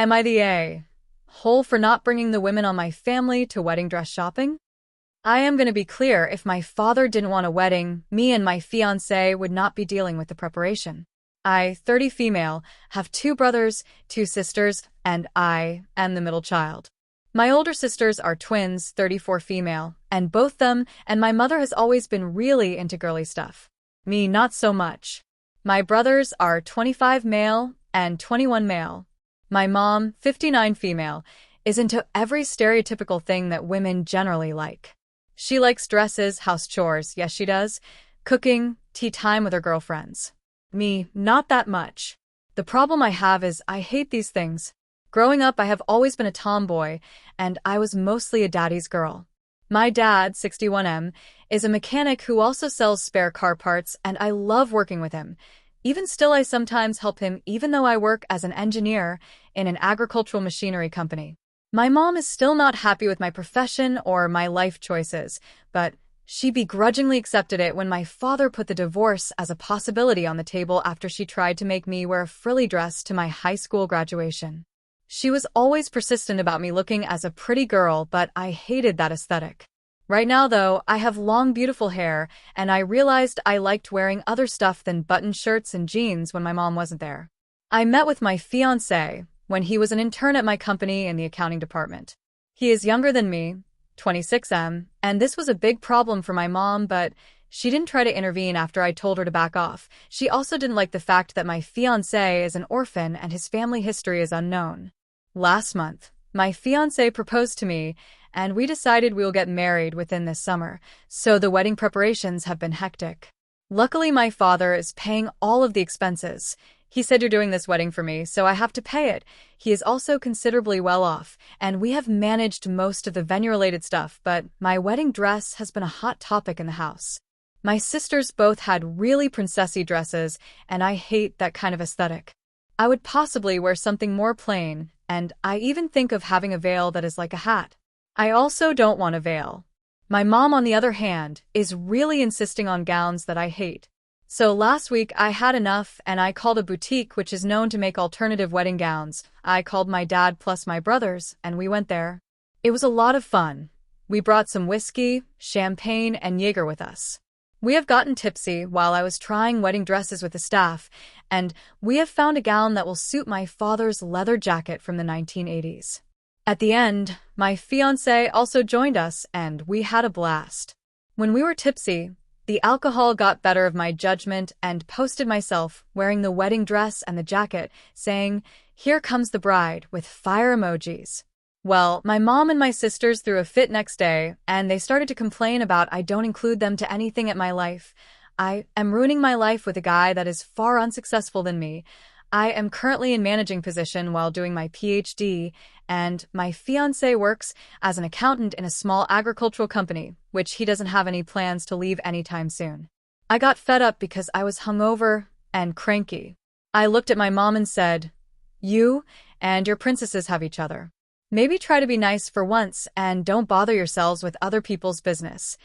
Am I the a-hole for not bringing the women on my family to wedding dress shopping? I am going to be clear, if my father didn't want a wedding, me and my fiancé would not be dealing with the preparation. I, 30 female, have 2 brothers, 2 sisters, and I am the middle child. My older sisters are twins, 34 female, and both them and my mother has always been really into girly stuff. Me, not so much. My brothers are 25 male and 21 male. My mom, 59 female, is into every stereotypical thing that women generally like. She likes dresses, house chores, yes she does, cooking, tea time with her girlfriends. Me, not that much. The problem I have is I hate these things. Growing up, I have always been a tomboy, and I was mostly a daddy's girl. My dad, 61M, is a mechanic who also sells spare car parts, and I love working with him. Even still, I sometimes help him even though I work as an engineer in an agricultural machinery company. My mom is still not happy with my profession or my life choices, but she begrudgingly accepted it when my father put the divorce as a possibility on the table after she tried to make me wear a frilly dress to my high school graduation. She was always persistent about me looking as a pretty girl, but I hated that aesthetic. Right now, though, I have long, beautiful hair, and I realized I liked wearing other stuff than button shirts and jeans when my mom wasn't there. I met with my fiancé when he was an intern at my company in the accounting department. He is younger than me, 26M, and this was a big problem for my mom, but she didn't try to intervene after I told her to back off. She also didn't like the fact that my fiancé is an orphan and his family history is unknown. Last month, my fiancé proposed to me, and we decided we will get married within this summer, so the wedding preparations have been hectic. Luckily, my father is paying all of the expenses. He said, "You're doing this wedding for me, so I have to pay it." He is also considerably well off, and we have managed most of the venue-related stuff, but my wedding dress has been a hot topic in the house. My sisters both had really princessy dresses, and I hate that kind of aesthetic. I would possibly wear something more plain, and I even think of having a veil that is like a hat. I also don't want a veil. My mom, on the other hand, is really insisting on gowns that I hate. So last week I had enough and I called a boutique which is known to make alternative wedding gowns. I called my dad plus my brothers and we went there. It was a lot of fun. We brought some whiskey, champagne, and Jaeger with us. We have gotten tipsy while I was trying wedding dresses with the staff, and we have found a gown that will suit my father's leather jacket from the 1980s. At the end, my fiancé also joined us and we had a blast. When we were tipsy, the alcohol got better of my judgment and posted myself wearing the wedding dress and the jacket, saying, "Here comes the bride," with fire emojis. Well, my mom and my sisters threw a fit next day, and they started to complain about I don't include them to anything at my life. I am ruining my life with a guy that is far unsuccessful than me. I am currently in managing position while doing my PhD, and my fiancé works as an accountant in a small agricultural company, which he doesn't have any plans to leave anytime soon. I got fed up because I was hungover and cranky. I looked at my mom and said, "You and your princesses have each other. Maybe try to be nice for once and don't bother yourselves with other people's business,"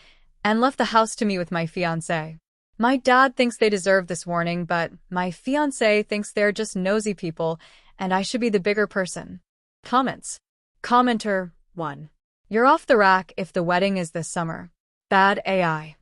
and left the house to me with my fiancé. My dad thinks they deserve this warning, but my fiancé thinks they're just nosy people and I should be the bigger person. Comments. Commenter 1. You're off the rack if the wedding is this summer. Bad AI.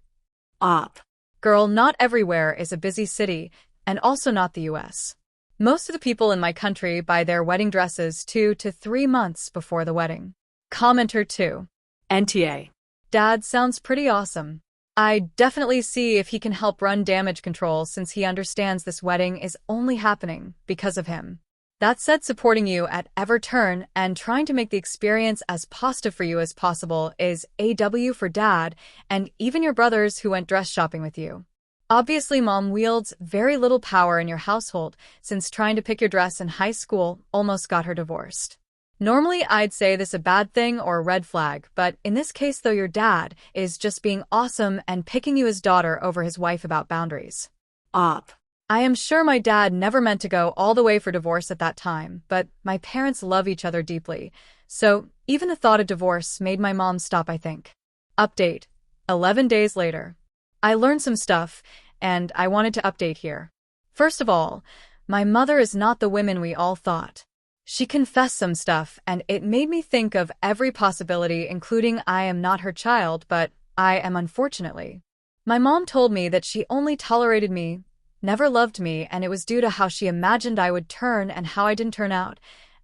Op. Girl, not everywhere is a busy city, and also not the US. Most of the people in my country buy their wedding dresses 2 to 3 months before the wedding. Commenter 2. NTA. Dad sounds pretty awesome. I definitely see if he can help run damage control since he understands this wedding is only happening because of him. That said, supporting you at every turn and trying to make the experience as positive for you as possible is AW for Dad and even your brothers who went dress shopping with you. Obviously, Mom wields very little power in your household since trying to pick your dress in high school almost got her divorced. Normally, I'd say this a bad thing or a red flag, but in this case, though, your dad is just being awesome and picking you as daughter over his wife about boundaries. Op. I am sure my dad never meant to go all the way for divorce at that time, but my parents love each other deeply, so even the thought of divorce made my mom stop, I think. Update. 11 days later. I learned some stuff, and I wanted to update here. First of all, my mother is not the woman we all thought. She confessed some stuff, and it made me think of every possibility, including I am not her child, but I am unfortunately. My mom told me that she only tolerated me, never loved me, and it was due to how she imagined I would turn and how I didn't turn out.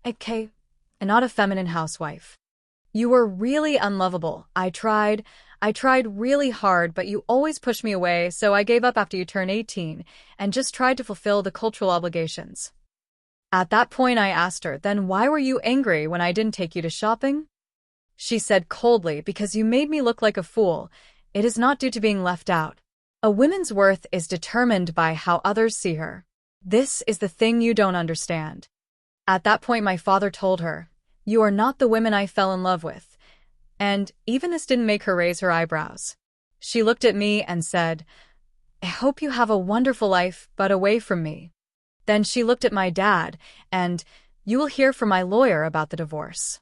Okay, and not a feminine housewife. You were really unlovable. I tried really hard, but you always pushed me away, so I gave up after you turned 18 and just tried to fulfill the cultural obligations. At that point, I asked her, then why were you angry when I didn't take you to shopping? She said coldly, because you made me look like a fool. It is not due to being left out. A woman's worth is determined by how others see her. This is the thing you don't understand. At that point, my father told her, you are not the woman I fell in love with. And even this didn't make her raise her eyebrows. She looked at me and said, I hope you have a wonderful life, but away from me. Then she looked at my dad, and you will hear from my lawyer about the divorce.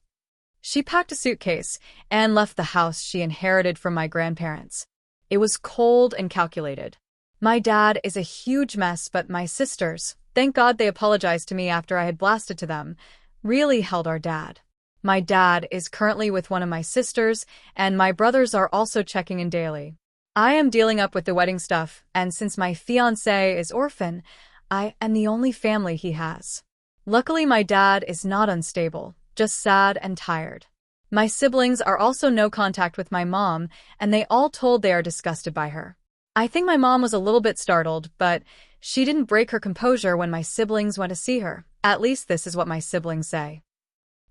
She packed a suitcase and left the house she inherited from my grandparents. It was cold and calculated. My dad is a huge mess, but my sisters, thank God they apologized to me after I had blasted to them, really held our dad. My dad is currently with one of my sisters, and my brothers are also checking in daily. I am dealing up with the wedding stuff, and since my fiancé is orphan, I am the only family he has. Luckily, my dad is not unstable, just sad and tired. My siblings are also no contact with my mom, and they all told they are disgusted by her. I think my mom was a little bit startled, but she didn't break her composure when my siblings went to see her. At least this is what my siblings say.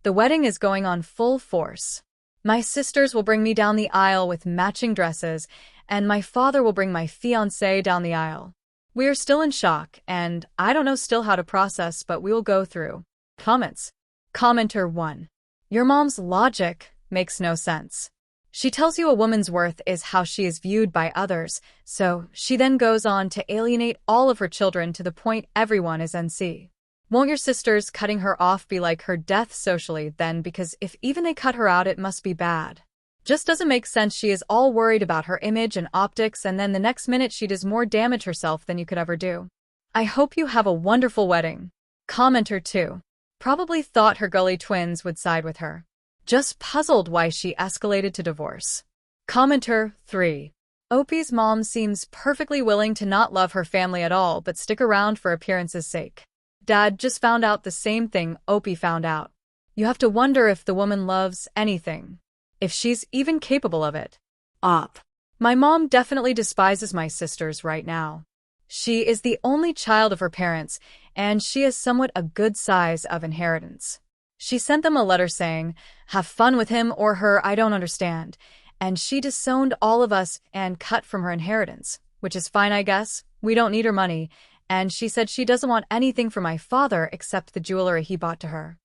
The wedding is going on full force. My sisters will bring me down the aisle with matching dresses, and my father will bring my fiancé down the aisle. We are still in shock, and I don't know still how to process, but we will go through. Comments. Commenter 1. Your mom's logic makes no sense. She tells you a woman's worth is how she is viewed by others, so she then goes on to alienate all of her children to the point everyone is NC. Won't your sisters cutting her off be like her death socially then, because if even they cut her out it must be bad? Just doesn't make sense. She is all worried about her image and optics, and then the next minute she does more damage herself than you could ever do. I hope you have a wonderful wedding. Commenter 2. Probably thought her gully twins would side with her. Just puzzled why she escalated to divorce. Commenter 3. Opie's mom seems perfectly willing to not love her family at all but stick around for appearance's sake. Dad just found out the same thing Opie found out. You have to wonder if the woman loves anything. If she's even capable of it. My mom definitely despises my sisters right now. She is the only child of her parents, and she is somewhat a good size of inheritance. She sent them a letter saying, have fun with him or her, I don't understand, and she disowned all of us and cut from her inheritance, which is fine, I guess. We don't need her money, and she said she doesn't want anything from my father except the jewelry he bought to her.